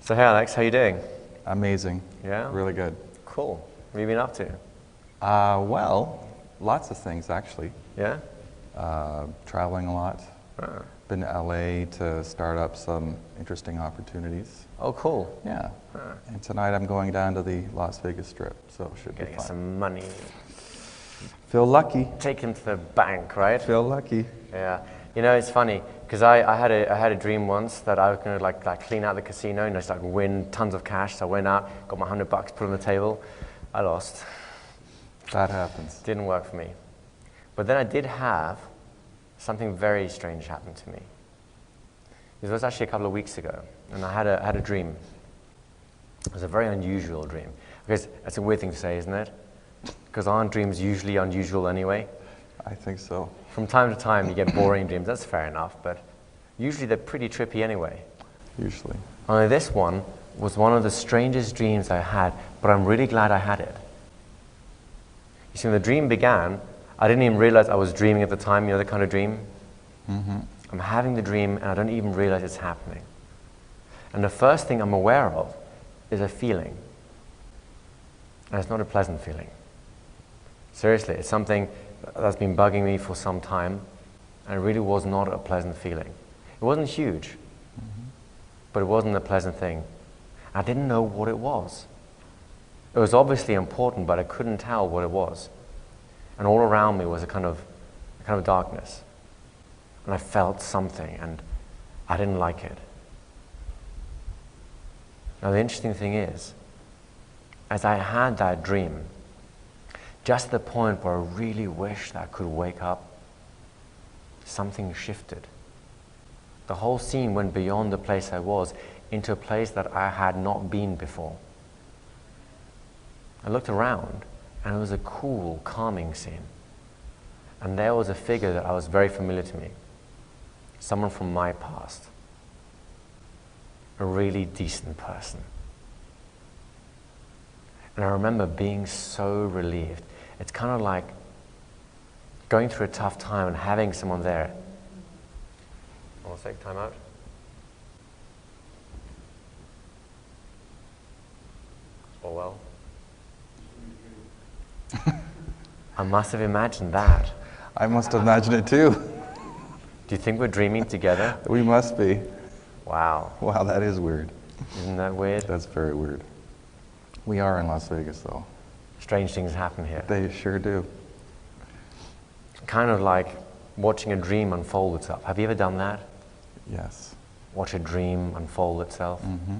So hey Alex, how you doing? Amazing. Yeah? Really good. Cool. What have you been up to? Well, lots of things actually. Yeah? Traveling a lot. Ah. Been to LA to start up some interesting opportunities. Oh, cool. Yeah. Ah. And tonight I'm going down to the Las Vegas Strip, so it should be Getting fun. some money. Feel lucky. Take him to the bank, right? Feel lucky. Yeah. You know, it's funny, because I had a dream once that I was going to like clean out the casino and just like win tons of cash. So I went out, got my $100, put on the table. I lost. That happens. Didn't work for me. But then I did have something very strange happen to me. This was actually a couple of weeks ago, and I had a dream. It was a very unusual dream. Because that's a weird thing to say, isn't it? Because aren't dreams usually unusual anyway? I think so. From time to time you get boring dreams, that's fair enough, but usually they're pretty trippy anyway. Usually. Only this one was one of the strangest dreams I had, but I'm really glad I had it. You see, when the dream began, I didn't even realize I was dreaming at the time, you know, the kind of dream? Mm-hmm. I'm having the dream and I don't even realize it's happening. And the first thing I'm aware of is a feeling. And it's not a pleasant feeling. Seriously, it's something that's been bugging me for some time, and it really was not a pleasant feeling. It wasn't huge, but it wasn't a pleasant thing. I didn't know what it was. It was obviously important, but I couldn't tell what it was. And all around me was a kind of darkness. And I felt something, and I didn't like it. Now the interesting thing is, as I had that dream, just at the point where I really wished I could wake up, something shifted. The whole scene went beyond the place I was into a place that I had not been before. I looked around and it was a cool, calming scene. And there was a figure that was very familiar to me. Someone from my past. A really decent person. And I remember being so relieved. It's kind of like going through a tough time and having someone there. I want to take time out. Oh well. I must have imagined that. I must imagine it too. Do you think we're dreaming together? We must be. Wow. Wow, that is weird. Isn't that weird? That's very weird. We are in Las Vegas though. Strange things happen here. They sure do. Kind of like watching a dream unfold itself. Have you ever done that? Yes. Watch a dream unfold itself? Mm-hmm.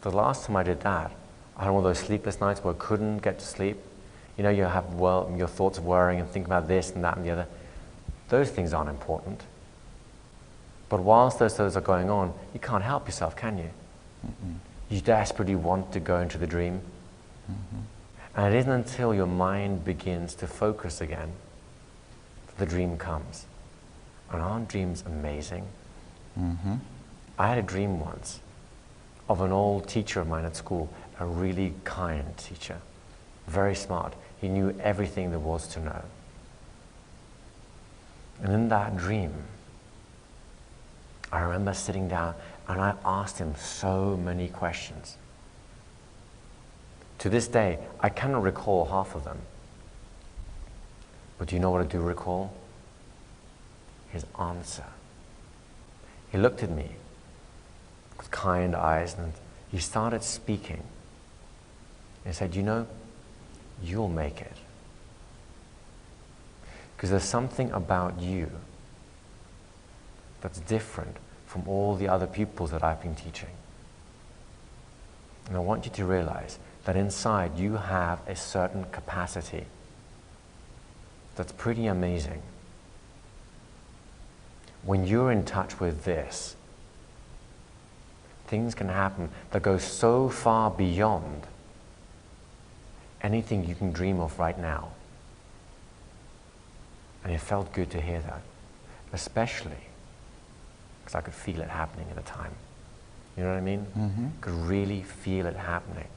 The last time I did that, I had one of those sleepless nights where I couldn't get to sleep. You know, you have your thoughts of worrying and thinking about this and that and the other. Those things aren't important. But whilst those are going on, you can't help yourself, can you? Mm-hmm. You desperately want to go into the dream. Mm-hmm. And it isn't until your mind begins to focus again that the dream comes. And aren't dreams amazing? Mm-hmm. I had a dream once of an old teacher of mine at school, a really kind teacher, very smart. He knew everything there was to know. And in that dream, I remember sitting down and I asked him so many questions. To this day, I cannot recall half of them. But do you know what I do recall? His answer. He looked at me with kind eyes and he started speaking. He said, you know, you'll make it. Because there's something about you that's different from all the other pupils that I've been teaching. And I want you to realize that inside you have a certain capacity that's pretty amazing. When you're in touch with this, things can happen that go so far beyond anything you can dream of right now. And it felt good to hear that, especially because I could feel it happening at the time. You know what I mean? Mm-hmm. Could really feel it happening.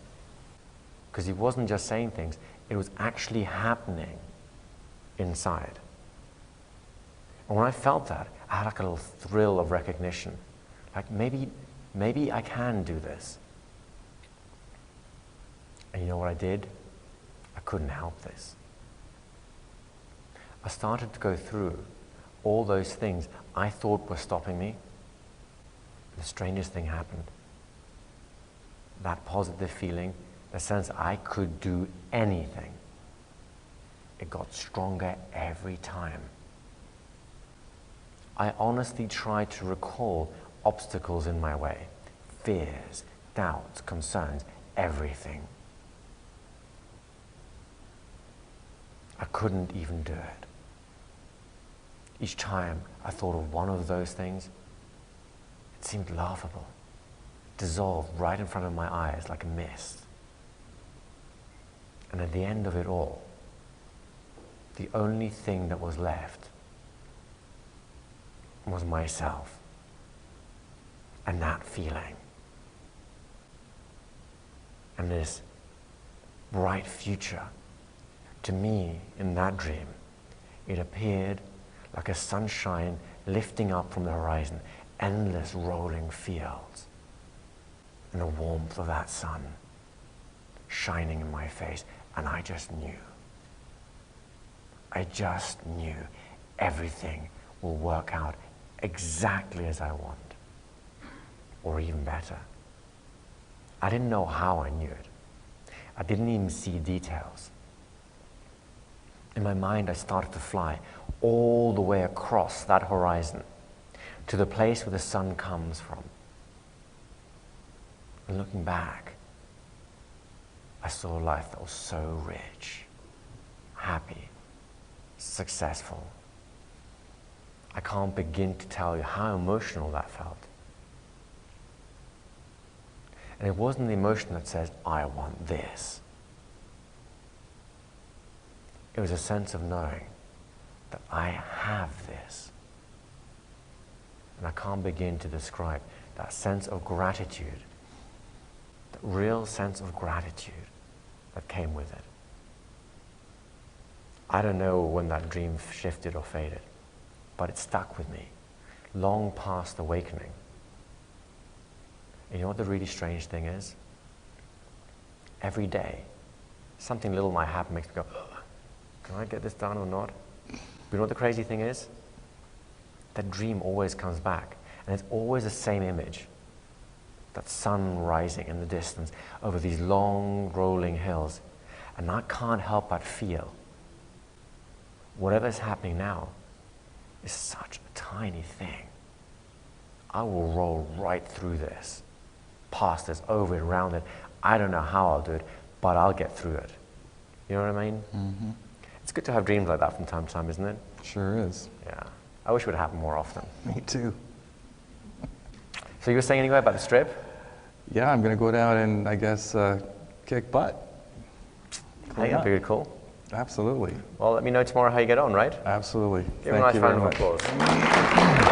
Because he wasn't just saying things, it was actually happening inside. And when I felt that, I had like a little thrill of recognition. Like maybe maybe I can do this. And you know what I did? I couldn't help this. I started to go through all those things I thought were stopping me. The strangest thing happened. That positive feeling, the sense I could do anything, it got stronger every time. I honestly tried to recall obstacles in my way, fears, doubts, concerns, everything. I couldn't even do it. Each time I thought of one of those things, it seemed laughable, dissolved right in front of my eyes like a mist. And at the end of it all, the only thing that was left was myself and that feeling and this bright future. To me, in that dream, it appeared like a sunshine lifting up from the horizon, endless rolling fields, and the warmth of that sun shining in my face, and I just knew everything will work out exactly as I want, or even better. I didn't know how I knew it. I didn't even see details. In my mind, I started to fly all the way across that horizon to the place where the sun comes from. And looking back, I saw a life that was so rich, happy, successful. I can't begin to tell you how emotional that felt. And it wasn't the emotion that says, I want this. It was a sense of knowing that I have this. And I can't begin to describe that sense of gratitude, that real sense of gratitude that came with it. I don't know when that dream shifted or faded, but it stuck with me long past awakening. And you know what the really strange thing is? Every day, something little might happen, makes me go, can I get this done or not? But you know what the crazy thing is? That dream always comes back, and it's always the same image. That sun rising in the distance over these long rolling hills. And I can't help but feel whatever's happening now is such a tiny thing. I will roll right through this, past this, over it, around it. I don't know how I'll do it, but I'll get through it. You know what I mean? Mm-hmm. It's good to have dreams like that from time to time, isn't it? Sure is. Yeah. I wish it would happen more often. Me too. So you were saying anyway about the strip? Yeah, I'm going to go down and, I guess, kick butt. Hey, that'd be really cool. Absolutely. Well, let me know tomorrow how you get on, right? Absolutely. Give him a nice round of applause.